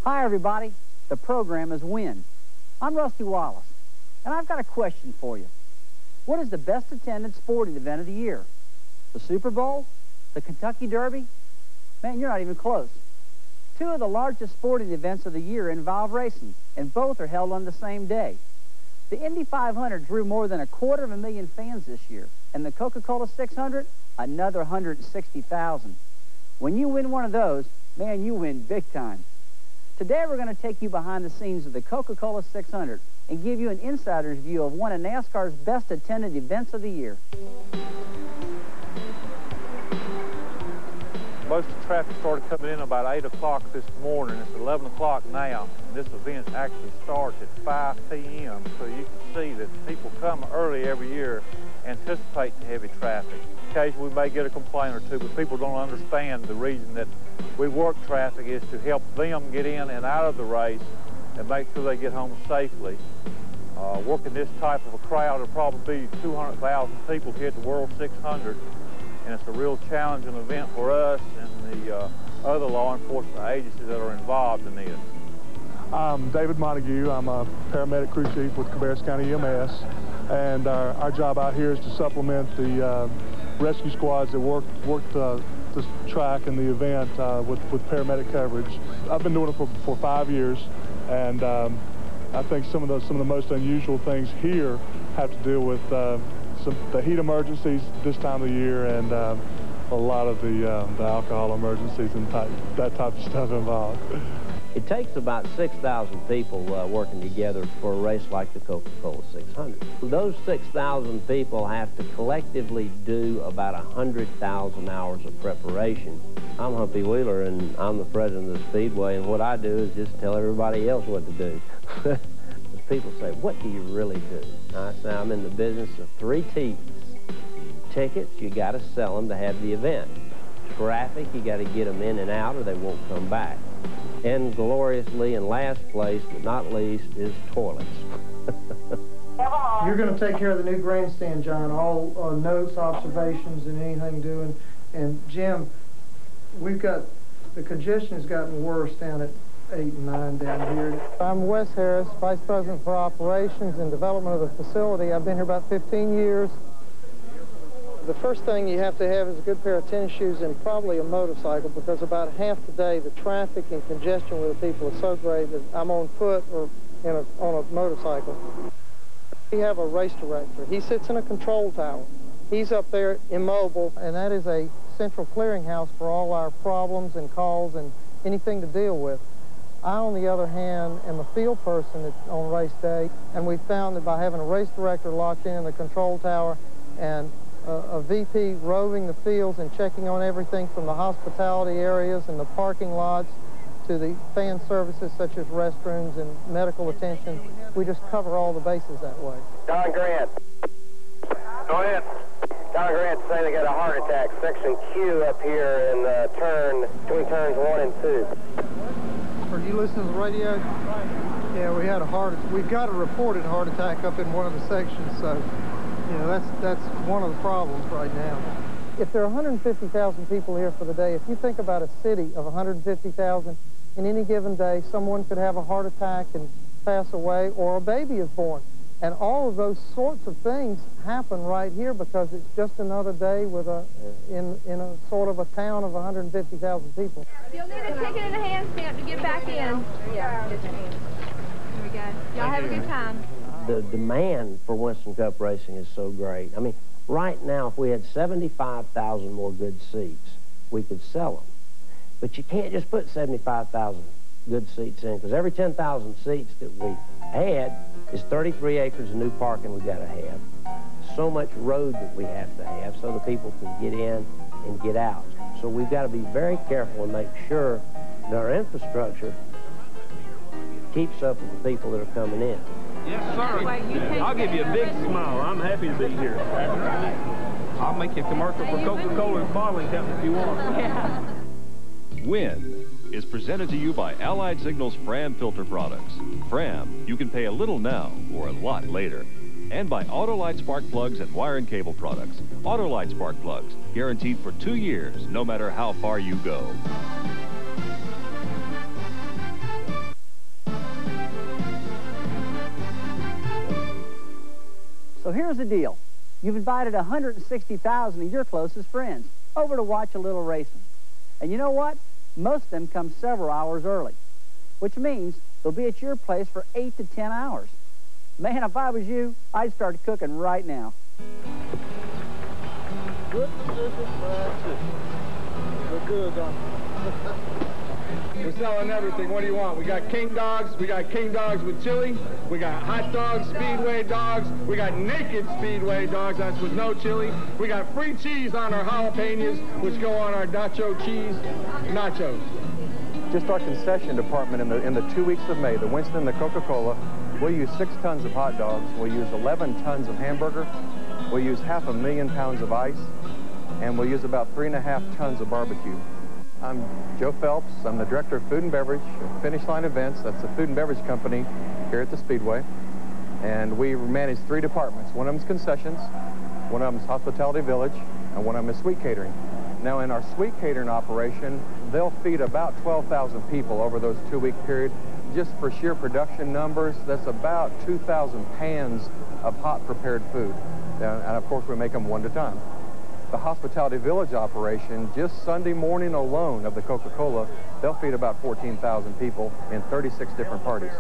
Hi, everybody. The program is WIN. I'm Rusty Wallace, and I've got a question for you. What is the best attended sporting event of the year? The Super Bowl? The Kentucky Derby? Man, you're not even close. Two of the largest sporting events of the year involve racing, and both are held on the same day. The Indy 500 drew more than 250,000 fans this year, and the Coca Cola 600, another 160,000. When you win one of those, man, you win big time. Today, we're going to take you behind the scenes of the Coca Cola 600 and give you an insider's view of one of NASCAR's best attended events of the year. Most of the traffic started coming in about 8 o'clock this morning. It's 11 o'clock now, and this event actually starts at 5 p.m. So you can see that people come early every year, anticipate the heavy traffic. Occasionally we may get a complaint or two, but people don't understand the reason that we work traffic is to help them get in and out of the race and make sure they get home safely. Working this type of a crowd, will probably be 200,000 people here at the World 600, and it's a real challenging event for us and the other law enforcement agencies that are involved in this. I'm David Montague. I'm a paramedic crew chief with Cabarrus County EMS, and our job out here is to supplement the rescue squads that work this track and the event with paramedic coverage. I've been doing it for 5 years, and I think some of the most unusual things here have to deal with the heat emergencies this time of the year and a lot of the alcohol emergencies and that type of stuff involved. It takes about 6,000 people working together for a race like the Coca Cola 600. Those 6,000 people have to collectively do about 100,000 hours of preparation. I'm Humpy Wheeler, and I'm the president of the Speedway, and what I do is just tell everybody else what to do. People say, what do you really do? I say, I'm in the business of 3 T's. Tickets, you got to sell them to have the event. Traffic, you got to get them in and out or they won't come back. And gloriously, in last place, but not least, is toilets. You're going to take care of the new grandstand, John, all notes, observations, and anything doing. And Jim, the congestion has gotten worse down at 8 and 9 down here. I'm Wes Harris, Vice President for Operations and Development of the facility. I've been here about 15 years. The first thing you have to have is a good pair of tennis shoes and probably a motorcycle, because about half the day the traffic and congestion with the people is so great that I'm on foot or on a motorcycle. We have a race director. He sits in a control tower. He's up there immobile, and that is a central clearinghouse for all our problems and calls and anything to deal with. I, on the other hand, am a field person on race day, and we found that by having a race director locked in the control tower and a VP roving the fields and checking on everything from the hospitality areas and the parking lots to the fan services such as restrooms and medical attention, we just cover all the bases that way. Don Grant. Go ahead. Don Grant saying they got a heart attack. Section Q up here in between turns 1 and 2. Are you listening to the radio? Yeah, we've got a reported heart attack up in one of the sections, so you know, that's one of the problems right now. If there are 150,000 people here for the day, if you think about a city of 150,000, in any given day, someone could have a heart attack and pass away, or a baby is born. And all of those sorts of things happen right here because it's just another day with in a sort of a town of 150,000 people. You'll need a ticket and a hand stamp to get back in. Yeah, here we go. Y'all have a good time. The demand for Winston Cup racing is so great. I mean, right now, if we had 75,000 more good seats, we could sell them. But you can't just put 75,000 good seats in, because every 10,000 seats that we had is 33 acres of new parking we got to have. So much road that we have to have so the people can get in and get out. So we've got to be very careful and make sure that our infrastructure keeps up with the people that are coming in. Yes, sir. I'll give you a big smile. I'm happy to be here. I'll make you a commercial for Coca Cola bottling company if you want. Yeah. WIN is presented to you by Allied Signal's Fram filter products. Fram, you can pay a little now or a lot later. And by Autolite spark plugs and wire and cable products. Autolite spark plugs, guaranteed for 2 years, no matter how far you go. here's the deal. You've invited 160,000 of your closest friends over to watch a little racing. And you know what? Most of them come several hours early, which means they'll be at your place for 8 to 10 hours. Man, if I was you, I'd start cooking right now. Good good, We're selling everything. What do you want? We got king dogs. We got king dogs with chili. We got hot dogs, Speedway dogs. We got naked Speedway dogs. That's with no chili. We got free cheese on our jalapenos, which go on our nacho cheese nachos. Just our concession department in the 2 weeks of May, the Winston and the Coca Cola, we'll use 6 tons of hot dogs. We'll use 11 tons of hamburger. We'll use 500,000 pounds of ice. And we'll use about 3.5 tons of barbecue. I'm Joe Phelps. I'm the director of food and beverage at Finish Line Events. That's the food and beverage company here at the Speedway. And we manage 3 departments. One of them is concessions, one of them is hospitality village, and one of them is sweet catering. Now in our sweet catering operation, they'll feed about 12,000 people over those 2-week period. Just for sheer production numbers, that's about 2,000 pans of hot prepared food. And of course we make them one at a time. The hospitality village operation, just Sunday morning alone of the Coca Cola, they'll feed about 14,000 people in 36 different parties.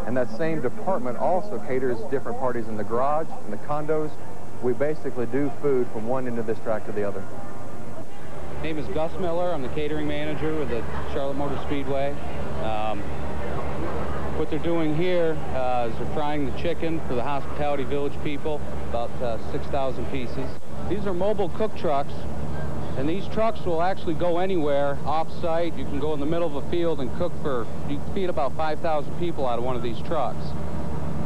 And that same department also caters different parties in the garage, in the condos. We basically do food from one end of this track to the other. My name is Gus Miller. I'm the catering manager with the Charlotte Motor Speedway. What they're doing here is they're frying the chicken for the hospitality village people, about 6,000 pieces. These are mobile cook trucks, and these trucks will actually go anywhere off-site. You can go in the middle of a field and cook you can feed about 5,000 people out of one of these trucks.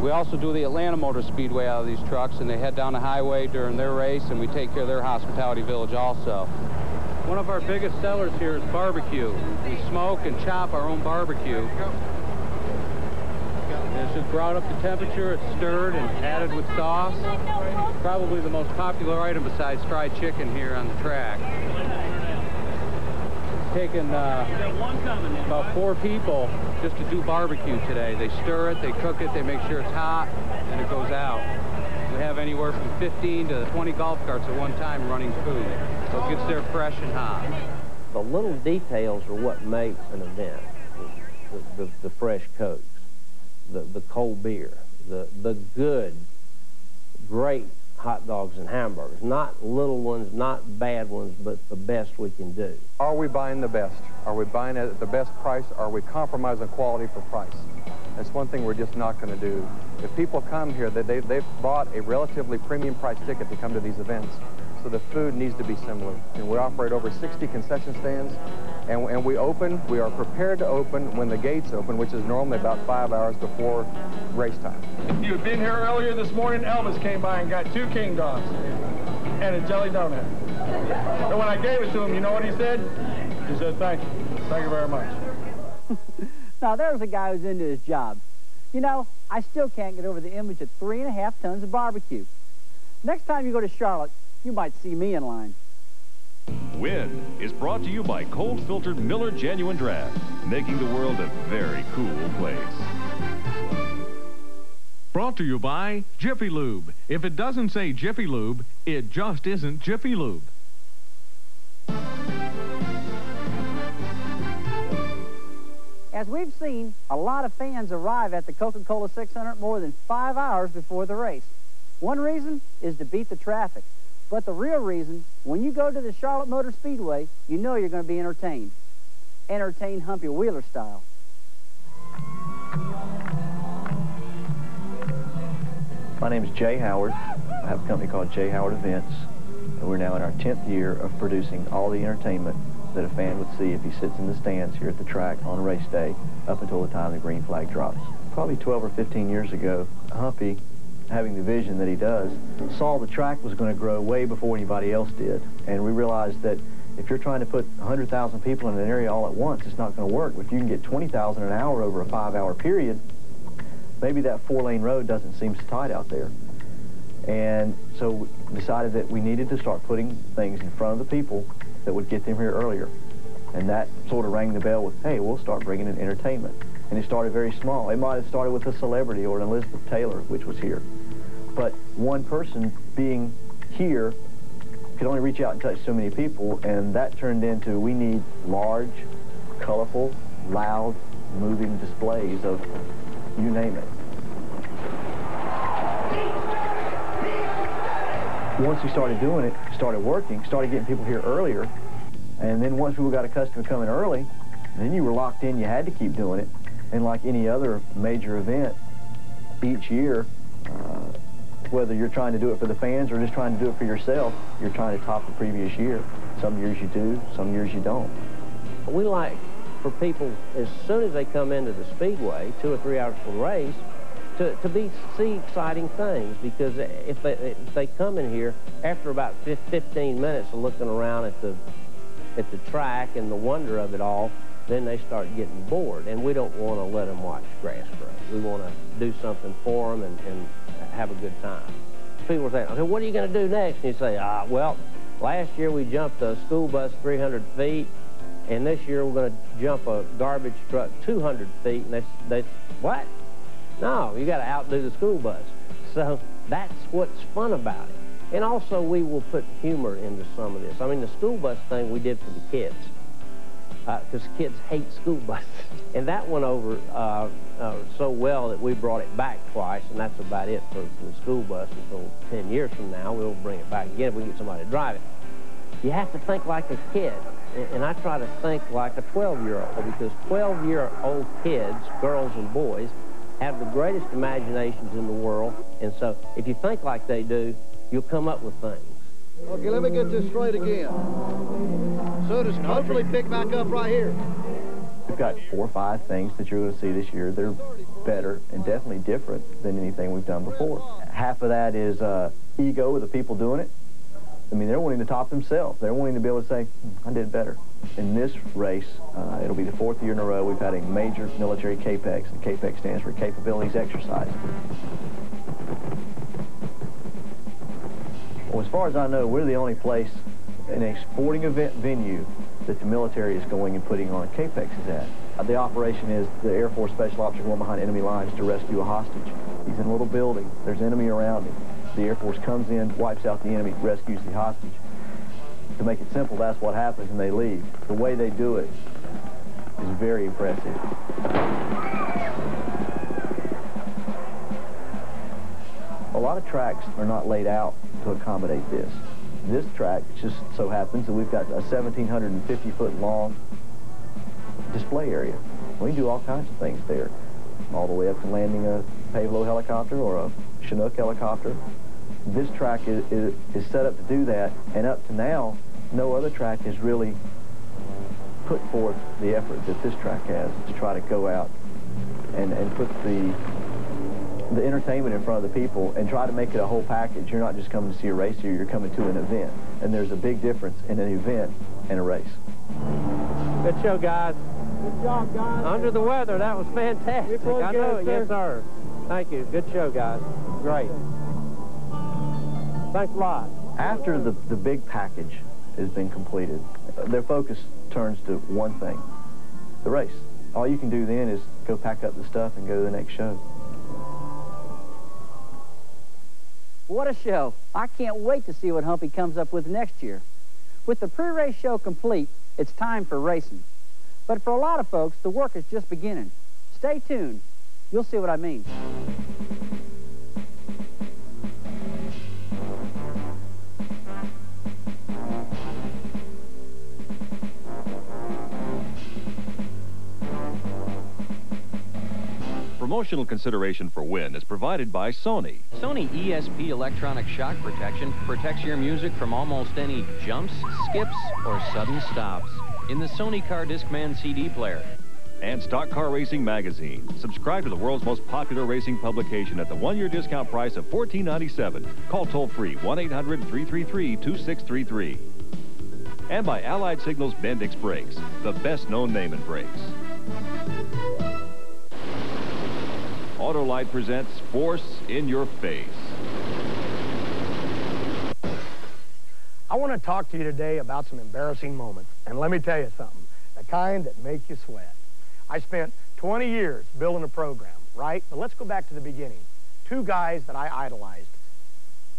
We also do the Atlanta Motor Speedway out of these trucks, and they head down the highway during their race, and we take care of their hospitality village also. One of our biggest sellers here is barbecue. We smoke and chop our own barbecue. It's just brought up to temperature, it's stirred and added with sauce. Probably the most popular item besides fried chicken here on the track. It's taken about 4 people just to do barbecue today. They stir it, they cook it, they make sure it's hot, and it goes out. We have anywhere from 15 to 20 golf carts at one time running food, so it gets there fresh and hot. The little details are what make an event. The fresh Cokes, the cold beer, the good, great hot dogs and hamburgers. Not little ones, not bad ones, but the best we can do. Are we buying the best? Are we buying it at the best price? Are we compromising quality for price? That's one thing we're just not going to do. If people come here, they've bought a relatively premium price ticket to come to these events, so the food needs to be similar. And we operate over 60 concession stands, and we are prepared to open when the gates open, which is normally about 5 hours before race time. If you had been here earlier this morning, Elvis came by and got 2 king dogs and a jelly donut. And when I gave it to him, you know what he said? He said, thank you. Thank you very much. Now, there's a guy who's into his job. You know, I still can't get over the image of 3.5 tons of barbecue. Next time you go to Charlotte, you might see me in line. WIN is brought to you by cold-filtered Miller Genuine Draft, making the world a very cool place. Brought to you by Jiffy Lube. If it doesn't say Jiffy Lube, it just isn't Jiffy Lube. As we've seen, a lot of fans arrive at the Coca Cola 600 more than 5 hours before the race. One reason is to beat the traffic. But the real reason, when you go to the Charlotte Motor Speedway, you know you're going to be entertained. Entertained Humpy Wheeler style. My name is Jay Howard. I have a company called Jay Howard Events, and we're now in our 10th year of producing all the entertainment that a fan would see if he sits in the stands here at the track on race day up until the time the green flag drops. Probably 12 or 15 years ago, Humpy, having the vision that he does, saw the track was going to grow way before anybody else did. And we realized that if you're trying to put 100,000 people in an area all at once, it's not going to work. If you can get 20,000 an hour over a 5-hour period, maybe that 4-lane road doesn't seem so tight out there. And so we decided that we needed to start putting things in front of the people that would get them here earlier. And that sort of rang the bell with, hey, we'll start bringing in entertainment. And it started very small. It might have started with a celebrity or an Elizabeth Taylor, which was here. But one person being here could only reach out and touch so many people, and that turned into, we need large, colorful, loud, moving displays of you name it. Once we started doing it, started working, started getting people here earlier, and then once people got accustomed to coming early, then you were locked in, you had to keep doing it. And like any other major event, each year, whether you're trying to do it for the fans or just trying to do it for yourself, you're trying to top the previous year. Some years you do, some years you don't. We like for people, as soon as they come into the Speedway, 2 or 3 hours before the race, to see exciting things, because if they come in here after about 15 minutes of looking around at the track and the wonder of it all, then they start getting bored, and we don't want to let them watch grass grow. We want to do something for them and have a good time. People say, okay, what are you going to do next? And you say, well, last year we jumped a school bus 300 feet, and this year we're going to jump a garbage truck 200 feet. And they what? No, you got to outdo the school bus. So that's what's fun about it. And also we will put humor into some of this. I mean, the school bus thing we did for the kids, because kids hate school buses. And that went over so well that we brought it back twice, and that's about it for the school bus until 10 years from now. We'll bring it back again if we get somebody to drive it. You have to think like a kid, and I try to think like a 12-year-old, because 12-year-old kids, girls and boys, have the greatest imaginations in the world, and so if you think like they do, you'll come up with things. Okay, let me get this straight again. So does hopefully pick back up right here. We've got 4 or 5 things that you're going to see this year. They're better and definitely different than anything we've done before. Half of that is ego of the people doing it. I mean, they're wanting to top themselves. They're wanting to be able to say, I did better. In this race, it'll be the 4th year in a row we've had a major military CAPEX, and CAPEX stands for Capabilities Exercise. Well, as far as I know, we're the only place in a sporting event venue that the military is going and putting on CAPEXs at. The operation is the Air Force Special Officer going behind enemy lines to rescue a hostage. He's in a little building. There's enemy around him. The Air Force comes in, wipes out the enemy, rescues the hostage. To make it simple, that's what happens, and they leave. The way they do it is very impressive. A lot of tracks are not laid out to accommodate this. This track just so happens that we've got a 1,750-foot long display area. We can do all kinds of things there, all the way up to landing a Pavlo helicopter or a Chinook helicopter. This track is set up to do that, and up to now, no other track has really put forth the effort that this track has to try to go out and put the entertainment in front of the people and try to make it a whole package. You're not just coming to see a race here, you're coming to an event. And there's a big difference in an event and a race. Good show, guys. Good job, guys. Under the weather, that was fantastic. I know it, yes, sir. Thank you. Good show, guys. Great. Thanks a lot. After the big package has been completed, their focus turns to one thing, the race. All you can do then is go pack up the stuff and go to the next show. What a show. I can't wait to see what Humpy comes up with next year. With the pre-race show complete, it's time for racing. But for a lot of folks, the work is just beginning. Stay tuned. You'll see what I mean. Promotional consideration for WIN is provided by Sony. Sony ESP electronic shock protection protects your music from almost any jumps, skips, or sudden stops in the Sony Car Discman CD player. And Stock Car Racing Magazine. Subscribe to the world's most popular racing publication at the 1-year discount price of $14.97. Call toll-free 1-800-333-2633. And by Allied Signals Bendix Brakes, the best-known name in brakes. Autolite presents Force in Your Face. I want to talk to you today about some embarrassing moments. And let me tell you something, the kind that make you sweat. I spent 20 years building a program, right? But let's go back to the beginning. 2 guys that I idolized,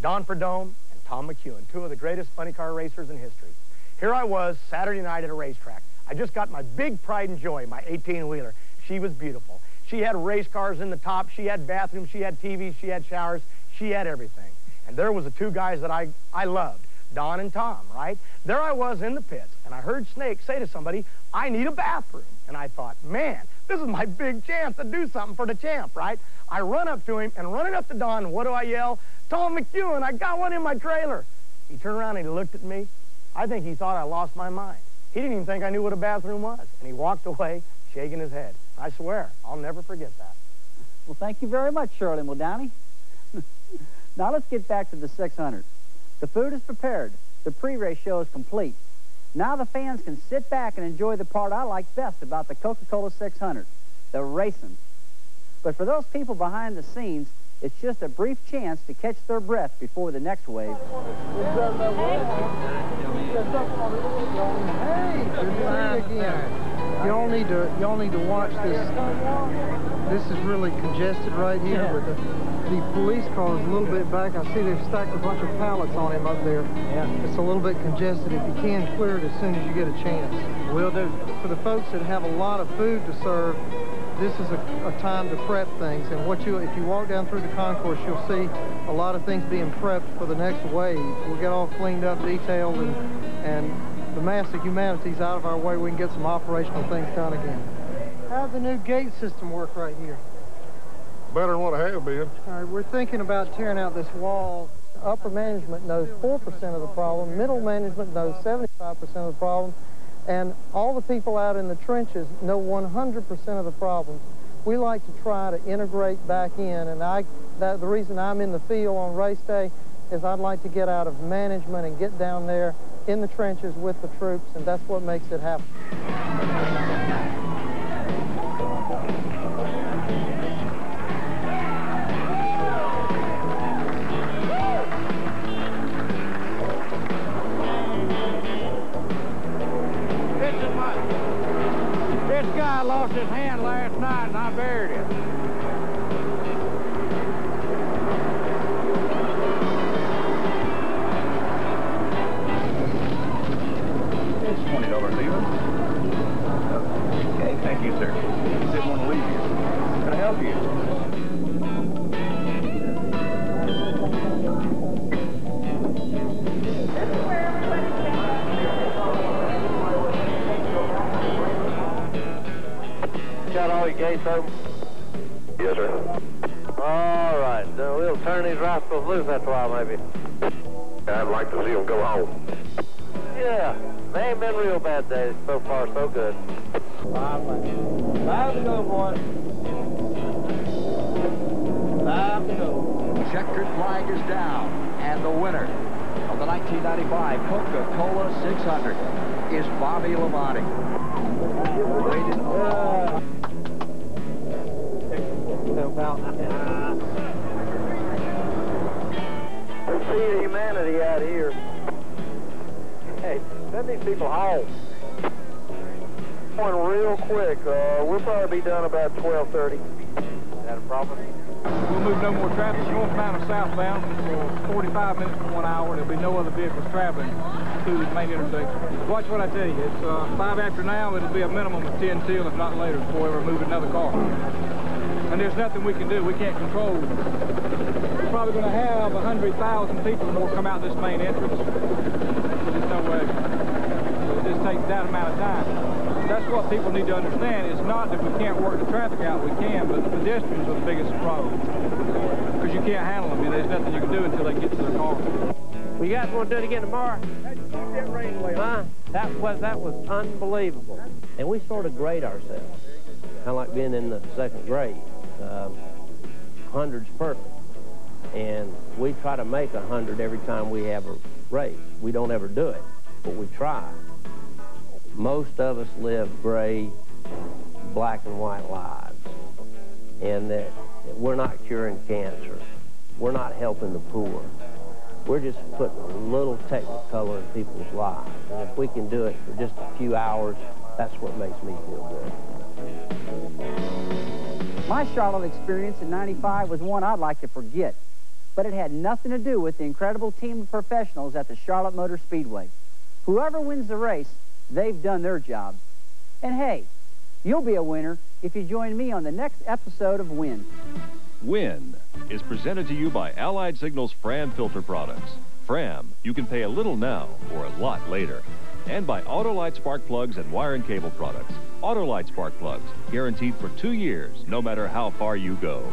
Don Perdome and Tom McEwen, two of the greatest funny car racers in history. Here I was, Saturday night at a racetrack. I just got my big pride and joy, my 18-wheeler. She was beautiful. She had race cars in the top, she had bathrooms, she had TVs, she had showers, she had everything. And there was the two guys that I loved, Don and Tom, right? There I was in the pits, and I heard Snake say to somebody, "I need a bathroom." And I thought, man, this is my big chance to do something for the champ, right? I run up to him, and running up to Don, what do I yell? "Tom McEwen, I got one in my trailer." He turned around and he looked at me. I think he thought I lost my mind. He didn't even think I knew what a bathroom was. And he walked away, shaking his head. I swear, I'll never forget that. Well, thank you very much, Shirley Muldowney. Now let's get back to the 600. The food is prepared. The pre-race show is complete. Now the fans can sit back and enjoy the part I like best about the Coca-Cola 600, the racing. But for those people behind the scenes, it's just a brief chance to catch their breath before the next wave. Hey, good to see you again. Y'all need to watch this. This is really congested right here, but the police car is a little bit back. I see they've stacked a bunch of pallets on him up there. Yeah. It's a little bit congested. If you can, clear it as soon as you get a chance. Will do. For the folks that have a lot of food to serve, this is a time to prep things. And if you walk down through the concourse, you'll see a lot of things being prepped for the next wave. We'll get all cleaned up, detailed, and the mass of humanity's out of our way. We can get some operational things done again. How's the new gate system work right here? Better than what I have been. All right, we're thinking about tearing out this wall. Upper management knows 4% of the problem. Middle management knows 75% of the problem. And all the people out in the trenches know 100% of the problems. We like to try to integrate back in, and the reason I'm in the field on race day is I'd like to get out of management and get down there in the trenches with the troops, and that's what makes it happen. This guy lost his hand last night and I buried it. It's $20 even. Okay, thank you, sir. Didn't want to leave you. Can I help you? Got all your gates open? Yes, sir. All right. We'll turn these rascals loose after a while, maybe. I'd like to see them go home. Yeah. They ain't been real bad days. So far, so good. Five to go, boy. 5 to go. Checkered flag is down, and the winner of the 1995 Coca-Cola 600 is Bobby Labonte. Let's see the humanity out here. Hey, send these people home. Going real quick. We'll probably be done about 12:30. Is that a problem? We'll move no more traffic northbound or southbound for 45 minutes to 1 hour. There'll be no other vehicles traveling through the main intersection. Watch what I tell you. It's 5 after now. It'll be a minimum of 10 till, if not later, before we ever move another car. And there's nothing we can do. We can't control. We're probably going to have 100,000 people more come out this main entrance. There's no way. It just takes that amount of time. That's what people need to understand. It's not that we can't work the traffic out. We can, but the pedestrians are the biggest problem. Because you can't handle them. There's nothing you can do until they get to their car. Well, you guys want to do it again tomorrow? Huh? That was unbelievable. And we sort of grade ourselves. Kind of like being in the second grade. 100's perfect. And we try to make 100 every time we have a race. We don't ever do it, but we try. Most of us live gray, black and white lives. And that we're not curing cancer. We're not helping the poor. We're just putting a little technicolor in people's lives. And if we can do it for just a few hours, that's what makes me feel good. My Charlotte experience in '95 was one I'd like to forget. But it had nothing to do with the incredible team of professionals at the Charlotte Motor Speedway. Whoever wins the race, they've done their job. And hey, you'll be a winner if you join me on the next episode of WIN. WIN is presented to you by Allied Signal's Fram filter products. Fram, you can pay a little now or a lot later. And by Autolite spark plugs and wire and cable products. Autolite spark plugs, guaranteed for 2 years, no matter how far you go.